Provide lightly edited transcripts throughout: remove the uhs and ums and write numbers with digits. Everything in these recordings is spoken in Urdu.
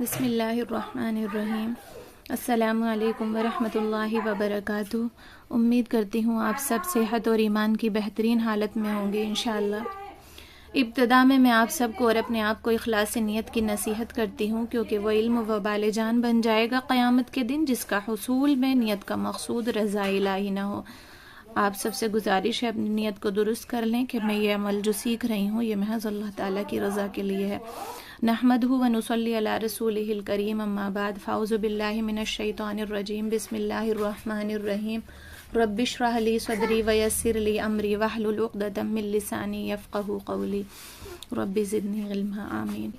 بسم اللہ الرحمن الرحیم۔ السلام علیکم ورحمۃ اللہ وبرکاتہ۔ امید کرتی ہوں آپ سب صحت اور ایمان کی بہترین حالت میں ہوں گے انشاءاللہ۔ ابتدا میں آپ سب کو اور اپنے آپ کو اخلاص نیت کی نصیحت کرتی ہوں، کیونکہ وہ علم و وبال جان بن جائے گا قیامت کے دن، جس کا حصول میں نیت کا مقصود رضا الہی نہ ہو۔ آپ سب سے گزارش ہے اپنی نیت کو درست کر لیں کہ میں یہ عمل جو سیکھ رہی ہوں یہ محض اللہ تعالیٰ کی رضا کے لیے ہے۔ نحمدہ و نصلی علی رسولہ الکریم، اما بعد، فاعوذ باللہ من الشیطان الرجیم، بسم اللہ الرحمن الرحیم۔ رب اشرح لی صدری ویسر لی امری واحلل عقدۃ من لسانی یفقہوا قولی رب زدنی علما، آمین۔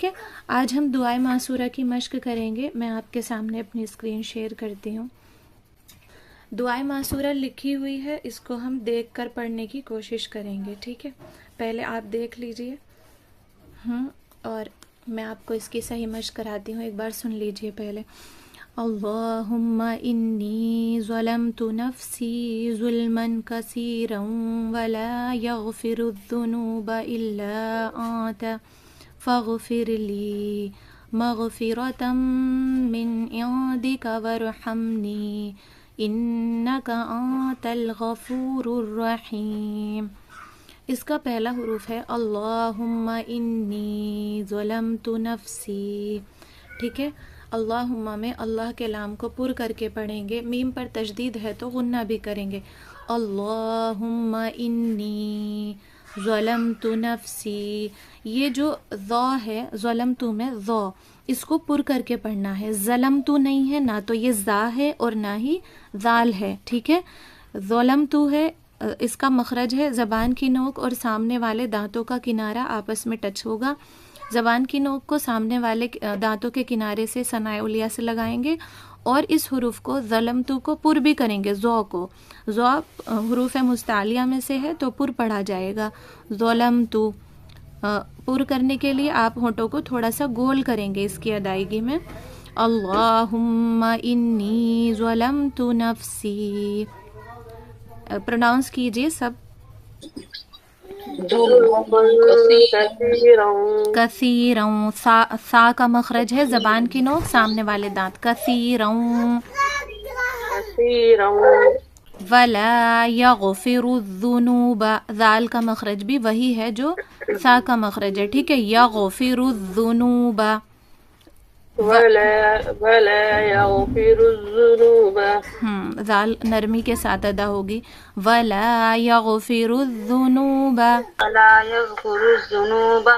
آج ہم دعائے معصورہ کی مشق کریں گے۔ میں آپ کے سامنے اپنی اسکرین شیئر کرتی ہوں۔ دعائے معصورہ لکھی ہوئی ہے، اس کو ہم دیکھ کر پڑھنے کی کوشش کریں گے، ٹھیک ہے؟ پہلے آپ دیکھ لیجئے اور میں آپ کو اس کی صحیح مشق کراتی ہوں، ایک بار سن لیجئے پہلے۔ اللہم انی ظلمت نفسی ظلما کثیرا ولا یغفر الذنوب الا انت فاغفر لی مغفرة من عندک وارحمنی انک انت الغفور الرحیم۔ اس کا پہلا حروف ہے اللہم انی ظلمت نفسی، ٹھیک ہے؟ اللہم میں اللہ کے لام کو پر کر کے پڑھیں گے، میم پر تشدید ہے تو غنہ بھی کریں گے۔ اللہم انی ظلمت نفسی، یہ جو ذا ہے ظلمت میں ذا، اس کو پر کر کے پڑھنا ہے، ظلمت نہیں ہے، نہ تو یہ ذا ہے اور نہ ہی ذال ہے، ٹھیک ہے؟ ظلمت ہے، اس کا مخرج ہے زبان کی نوک اور سامنے والے دانتوں کا کنارہ آپس میں ٹچ ہوگا۔ زبان کی نوک کو سامنے والے دانتوں کے کنارے سے ثنائے علیہ سے لگائیں گے اور اس حروف کو ظلمتو کو پر بھی کریں گے، ذو کو۔ ذو حروف مستعلیہ میں سے ہے تو پر پڑھا جائے گا۔ ظلمتو پر کرنے کے لیے آپ ہونٹوں کو تھوڑا سا گول کریں گے اس کی ادائیگی میں۔ اللہم انی ظلمت نفسی، پروناؤنس کیجئے سب۔ کثیروں، سا کا مخرج ہے زبان کی نوک، سامنے والے دانت، کثیروں۔ ولا یغفر الذنوب، ذال کا مخرج بھی وہی ہے جو سا کا مخرج ہے، ٹھیک ہے؟ یغفر الذنوب، ولا یغفر الذنوب، ذال نرمی کے ساتھ ادا ہوگی۔ ولا یغفر الذنوب، ولا یغفر الذنوب،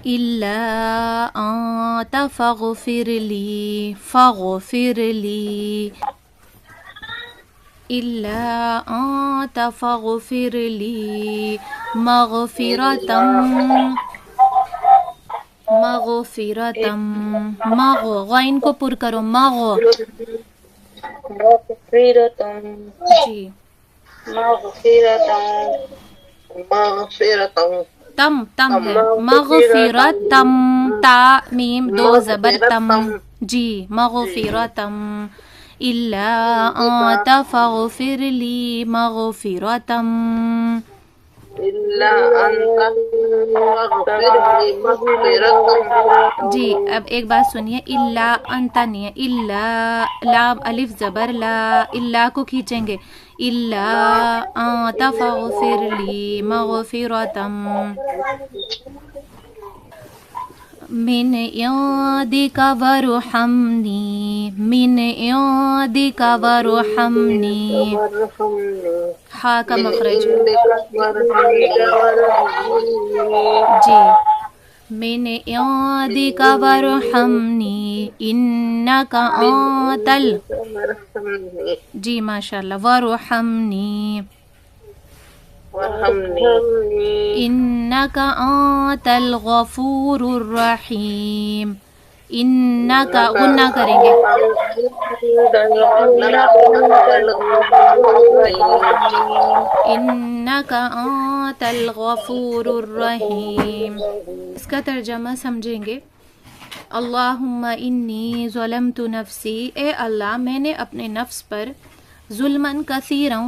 الا انت فاغفر لی، فاغفر لی، الا انت فاغفر لی مغفرتم، مغفرتم، مغ، غین کو پر کرو، مغ، مغفرتم، جی، مغفرتم، مغفرتم، تم تم ہے، مغفرتم، تا میم دو زبر تم، جی، مغفرتم، الا انت فاغفر لی مغفرتم، الا انت فاغفر لی مغفرتم۔ جی اب ایک بات سنیے، الا انت نہیں ہے، الا، لام الف زبر لا، الا کو کھینچیں گے، الا انت فاغفر لی مغفرتم من عندک وارحمنی، من عندک وارحمنی، ہا کا مخرج ہے، جی، من عندک وارحمنی انک انت جی ماشاءاللہ، وارحمنی انک انت الغفور الرحیم، انک غنہ کریں گے، انک انت الغفور الرحیم۔ اس کا ترجمہ سمجھیں گے، اللہم انی ظلمت نفسی، اے اللہ میں نے اپنے نفس پر ظلمن کثیرا،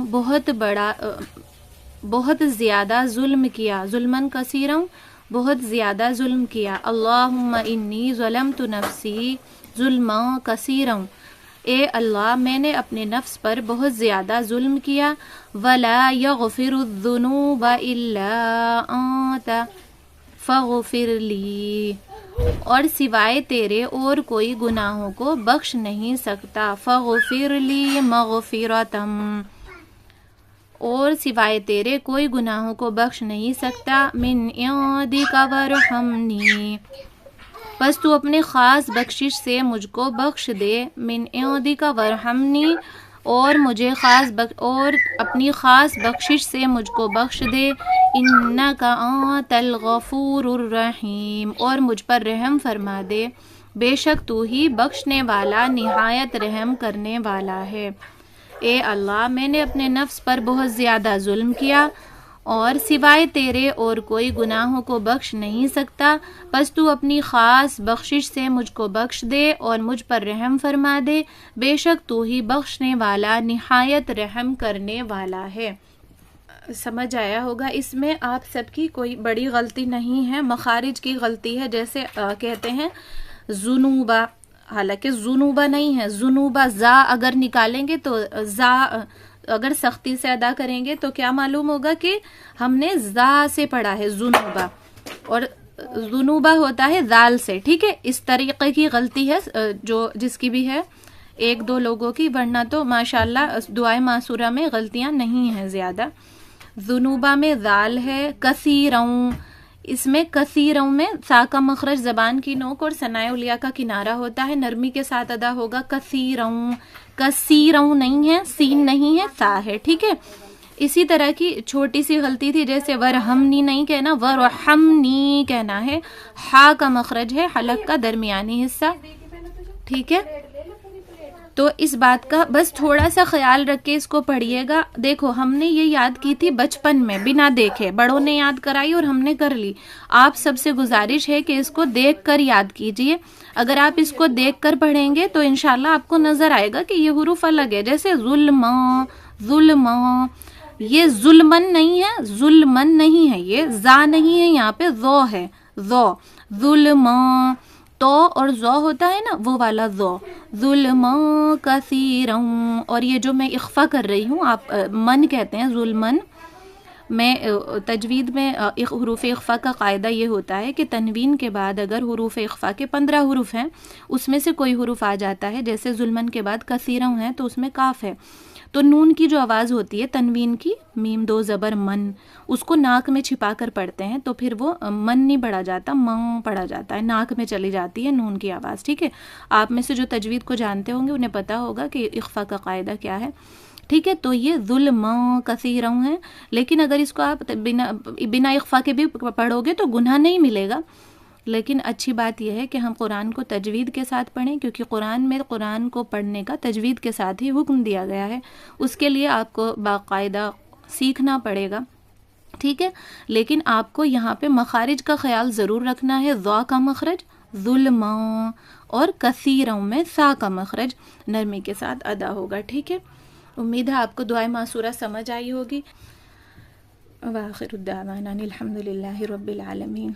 بہت زیادہ ظلم کیا، ظلمن کثیرا بہت زیادہ ظلم کیا. اللہم انی ظلمت نفسی ظلما کثیرا، اے اللہ میں نے اپنے نفس پر بہت زیادہ ظلم کیا. ولا یغفر الذنوب الا انت فاغفر لی، اور سوائے تیرے اور کوئی گناہوں کو بخش نہیں سکتا. فاغفر لی مغفرتم، اور سوائے تیرے کوئی گناہوں کو بخش نہیں سکتا. من عندک ورحمنی، بس تو اپنے خاص بخشش سے مجھ کو بخش دے. من عندک ورحمنی، اور مجھے اور اپنی خاص بخشش سے مجھ کو بخش دے. انک انت الغفور الرحیم، اور مجھ پر رحم فرما دے، بے شک تو ہی بخشنے والا نہایت رحم کرنے والا ہے. اے اللہ میں نے اپنے نفس پر بہت زیادہ ظلم کیا، اور سوائے تیرے اور کوئی گناہوں کو بخش نہیں سکتا، بس تو اپنی خاص بخشش سے مجھ کو بخش دے اور مجھ پر رحم فرما دے، بے شک تو ہی بخشنے والا نہایت رحم کرنے والا ہے. سمجھ آیا ہوگا. اس میں آپ سب کی کوئی بڑی غلطی نہیں ہے، مخارج کی غلطی ہے. جیسے کہتے ہیں ذنوبا، حالانکہ ذنوبا نہیں ہے، ذنوبا. زا اگر نکالیں گے تو زا اگر سختی سے ادا کریں گے تو کیا معلوم ہوگا کہ ہم نے زا سے پڑھا ہے ذنوبا، اور ذنوبا ہوتا ہے زال سے. ٹھیک ہے، اس طریقے کی غلطی ہے جو جس کی بھی ہے، ایک دو لوگوں کی، ورنہ تو ماشاءاللہ دعائے معصورہ میں غلطیاں نہیں ہیں زیادہ. ذنوبا میں زال ہے. کثیروں، اس میں کثیروں میں سا کا مخرج زبان کی نوک اور ثنائے الیاء کا کنارہ ہوتا ہے، نرمی کے ساتھ ادا ہوگا. کثیروں، کثیروں نہیں ہے، سین نہیں ہے، سا ہے. ٹھیک ہے، اسی طرح کی چھوٹی سی غلطی تھی، جیسے ورحمنی نہیں کہنا، ورحمنی کہنا ہے. ہا کا مخرج ہے حلق کا درمیانی حصہ. ٹھیک ہے، تو اس بات کا بس تھوڑا سا خیال رکھ کے اس کو پڑھیے گا. دیکھو ہم نے یہ یاد کی تھی بچپن میں بنا دیکھے، بڑوں نے یاد کرائی اور ہم نے کر لی. آپ سب سے گزارش ہے کہ اس کو دیکھ کر یاد کیجئے. اگر آپ اس کو دیکھ کر پڑھیں گے تو انشاءاللہ آپ کو نظر آئے گا کہ یہ حروف الگ ہے. جیسے ظلما، ظلما، یہ ظلمن نہیں ہے، ظلمن نہیں ہے، یہ زا نہیں ہے، یہاں پہ ذو ہے، ذو. ظلما تو اور ذو ہوتا ہے نا، وہ والا ذو. ظلما کثیرا، اور یہ جو میں اخفا کر رہی ہوں، آپ من کہتے ہیں ظلمن. میں تجوید میں حروف اخفا کا قاعدہ یہ ہوتا ہے کہ تنوین کے بعد اگر حروف اخفا کے 15 حروف ہیں، اس میں سے کوئی حروف آ جاتا ہے، جیسے ظلمن کے بعد کثیرا ہیں تو اس میں کاف ہے، تو نون کی جو آواز ہوتی ہے تنوین کی، میم دو زبر من، اس کو ناک میں چھپا کر پڑھتے ہیں تو پھر وہ من نہیں پڑھا جاتا، من پڑھا جاتا ہے، ناک میں چلی جاتی ہے نون کی آواز. ٹھیک ہے، آپ میں سے جو تجوید کو جانتے ہوں گے انہیں پتہ ہوگا کہ اخفا کا قاعدہ کیا ہے. ٹھیک ہے، تو یہ ظلم کثیرا ہیں، لیکن اگر اس کو آپ بنا اخفا کے بھی پڑھو گے تو گناہ نہیں ملے گا. لیکن اچھی بات یہ ہے کہ ہم قرآن کو تجوید کے ساتھ پڑھیں، کیونکہ قرآن میں قرآن کو پڑھنے کا تجوید کے ساتھ ہی حکم دیا گیا ہے. اس کے لیے آپ کو باقاعدہ سیکھنا پڑے گا. ٹھیک ہے، لیکن آپ کو یہاں پہ مخارج کا خیال ضرور رکھنا ہے. ذا کا مخرج ظلما، اور کثیروں میں سا کا مخرج نرمی کے ساتھ ادا ہوگا. ٹھیک ہے، امید ہے آپ کو دعائے معصورہ سمجھ آئی ہوگی. وآخر الدعوانا الحمد للہ رب العالمین.